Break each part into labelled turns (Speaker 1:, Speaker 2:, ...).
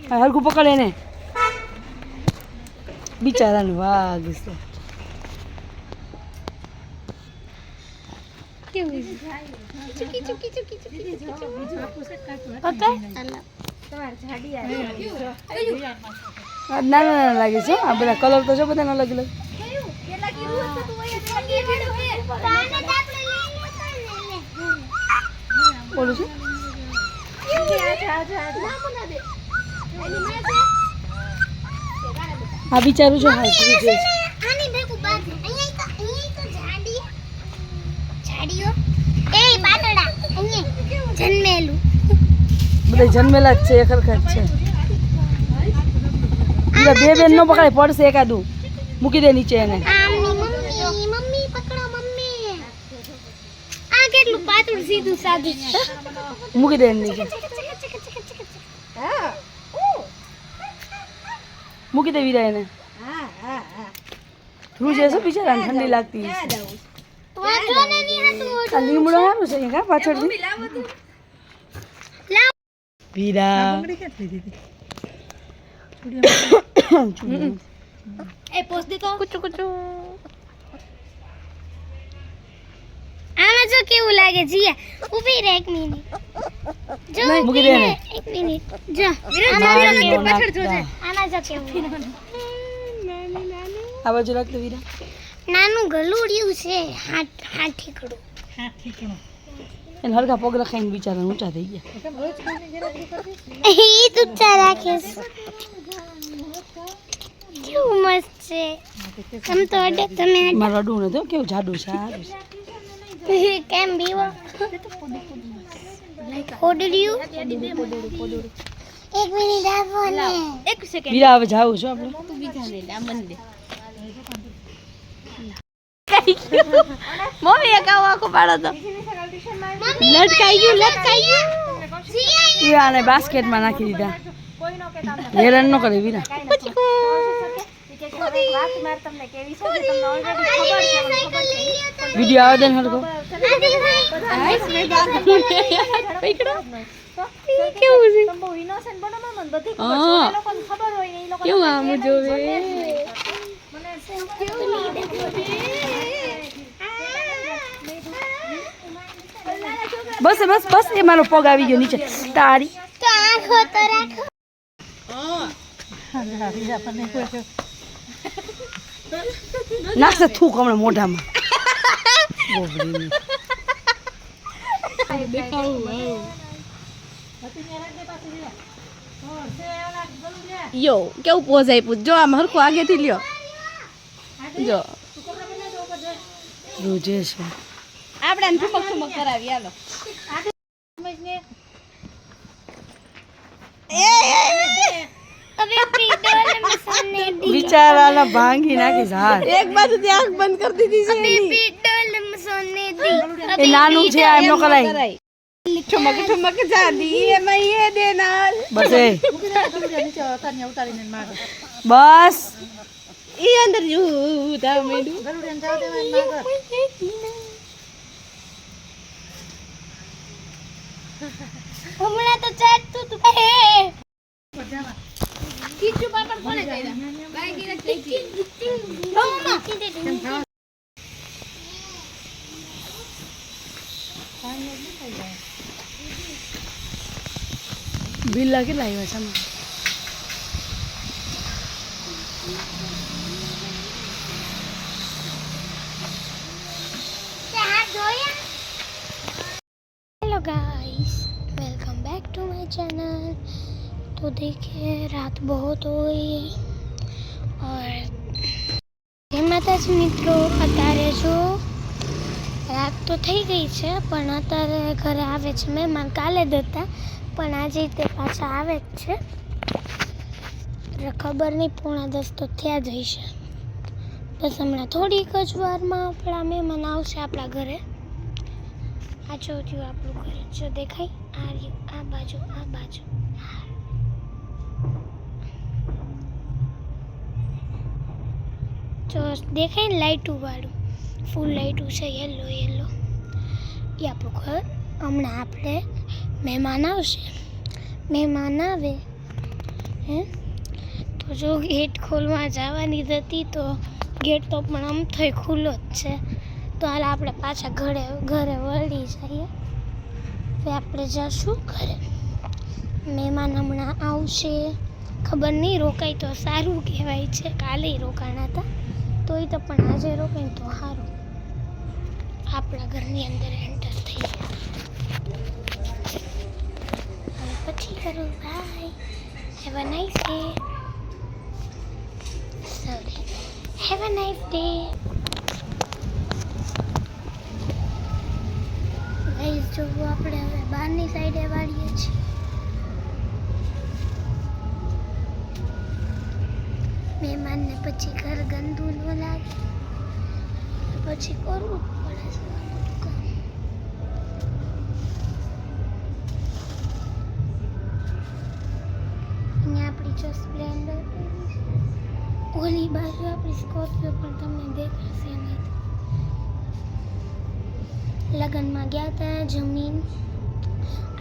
Speaker 1: હરખું પકડે ને બિચારાનું વાઘ છે. નાના લાગે છે આ બધા કલર તો છે બધા અલગ અલગ. બોલું છું આ બિચારું છું બધા જન્મેલા જ છે ખરખર છે. બે બેન નો પકડાય પડશે એકાદું મૂકી દે નીચે એને. મૂકી દે નીચે મૂકી દે વીરા એને. ધ્રુવ જશે બિચારા ઠંડી લાગતી લીમડો સારું છે કા પાછળથી વીરા
Speaker 2: એ પોસ દે તો કુચુ કુચુ. આમાં જો કેવું લાગે જીયા ઊભી રહે 1 મિનિટ જો
Speaker 1: મૂકી દે ને
Speaker 2: 1 મિનિટ જો આમાં જો કેવું પાછળ જોજે આમાં જો કેવું
Speaker 1: આ બાજુ રાખ દે વીરા.
Speaker 2: નાનું ગલુડિયું છે હાથીકડું
Speaker 1: એને હરખા પગ રખાઈને બિચારા ઊંચા થઈ ગયા.
Speaker 2: ઈ ઊંચા રાખે કેવું મસ્ત છે. તમ તો અડે તમે
Speaker 1: મારું અડું નથી કેવું જાડું છે સારું છે.
Speaker 2: કેમ બીવો પોડડ્યું 1 મિનિટ આપો ને 1 સેકન્ડ
Speaker 1: વીરા હવે જાવું છો આપણે
Speaker 2: તું બીજા લે આ મન દે
Speaker 3: મમ્મી એક આખો પાડો તો
Speaker 2: લટકાઈ ગયું
Speaker 1: વીરા આને બાસ્કેટમાં નાખી દીધા. હેરાન ન કરે વીરા. વિડીયો આવે દે હરકો
Speaker 3: કેવું છે કેવું આમ જોવે
Speaker 1: બસ બસ બસ એ મારો પગ આવી ગયો નીચે તારી
Speaker 2: તો આખો તો રાખો
Speaker 1: નાખશે થૂક હમણાં મોઢામાં.
Speaker 3: યો કેવું પોઝ આપ્યું જો આમ હરખું આગેથી લ્યો જો
Speaker 1: રોજે છે
Speaker 3: આપણે ઠુમક ઠુમક કરાવી હાલો.
Speaker 2: હવે પીડોલ મસાને દી
Speaker 1: બિચારાના ભાંગી નાખી ઝાડ.
Speaker 3: એક બાજુથી આંખ બંધ કરી દીધી છે
Speaker 2: હવે
Speaker 3: એની.
Speaker 2: પીડોલ મસાને દી
Speaker 1: એ નાનું છે આ એમનો કરાય
Speaker 3: ઠુમક ઠુમક જાદી એમાં એ દેનાર
Speaker 1: બસ એ બસ
Speaker 3: ઈ અંદર જુ તા મેડું
Speaker 2: હમણાં તો ચાટતું તું
Speaker 3: કીચુ પાપડ કોને કર્યા ગાય ગીરા કીચી
Speaker 1: બિલ્લા કેટલા આવ્યા છે આમાં?
Speaker 2: Hello guys welcome back to my channel. तो देखिए रात बहुत हो गई है और जय माताजी मित्रों अत्यारे जो रात तो थी गई है पण अत्यारे घरे आवे छे मेहमान काले ज हता पण आजे ते पाछा आवे ज छे खबर नहीं 9:45 तो थया ज हशे। बस हमणां थोड़ीक ज वारमां आपणा मेहमान आवशे आपणा घरे। आ जो थी आपणुं घर जो देखाय आ रह्युं आ बाजू जो देखाय लाइटू वाळुं फूल लाइटू छे येलो येलो ये आपणुं घर હમણાં આપણે મહેમાન આવશે. મહેમાન આવે હે તો જો ગેટ ખોલવા જવાની હતી તો ગેટ તો પણ આમ થઈ ખુલ્લો જ છે. તો હાલ આપણે પાછા ઘરે વળી જઈએ. હવે આપણે જશું ઘરે. મહેમાન હમણાં આવશે. ખબર નહીં રોકાય તો સારું કહેવાય છે. કાલે રોકાણા હતા તોય તો પણ આજે રોકાય તો સારું. આપણા ઘરની અંદર એન્ટર થઈ ગયા. હવે પછી કરું bye. Have a nice day. Sorry, have a nice day. Guys જો આપણે હવે બહારની સાઈડે વાળીએ છીએ. મહેમાનને પછી ઘર ગંદુ ન લાગે પછી કરવું જ પડે છે. અહીંયા આપણી જો સ્પ્લેન્ડર ઓલી બાજુ આપણી સ્કોર્પિયો પણ તમને દેખાશે નહીં. લગ્નમાં ગયા હતા, જમીન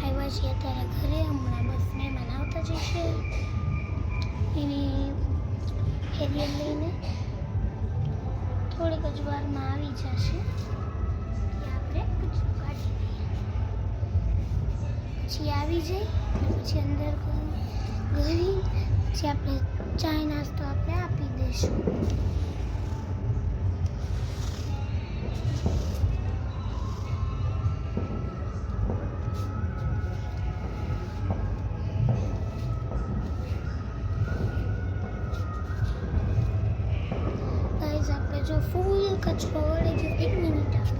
Speaker 2: આવ્યા છીએ અત્યારે ઘરે. હમણાં બસ મહેમાન આવતા જશે એની એરિયલ લઈને થોડીક જ વારમાં આવી જશે. આપણે કચરો કાઢી દઈએ પછી આવી જાય પછી અંદર ઘરી પછી આપણે ચાય નાસ્તો આપણે આપી દઈશું. જો ફૂલ કચરો વળે જો 1 મિનિટ આવે.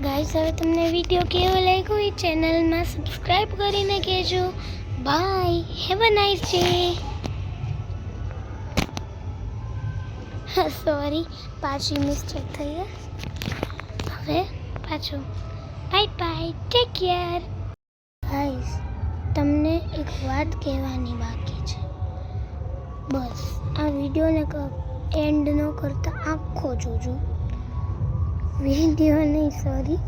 Speaker 2: ગાઈસ હવે તમને વિડીયો કેવો લાગ્યો એ ચેનલમાં સબસ્ક્રાઇબ કરીને કહેજો. Bye. Have a nice day. Sorry પાછી મિસ્ટેક થઈ ગઈ. હવે પાછું bye bye. Take care. Guys તમને એક વાત કહેવાની બાકી છે. બસ આ વિડીયોને એન્ડ ન કરતા આખો જોજો. વિડીયો નહીં સોરી,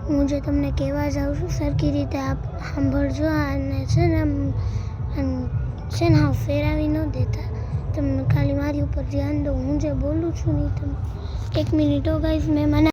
Speaker 2: હું જે તમને કહેવા જાઉં છું સરખી રીતે આપ સાંભળજો. અને છે ને હા ફેરાવી ન દેતા. તમે ખાલી મારી ઉપર ધ્યાન દો. હું જે બોલું છું નહીં તમે 1 મિનિટ હો ગાઈસ. મહેમાન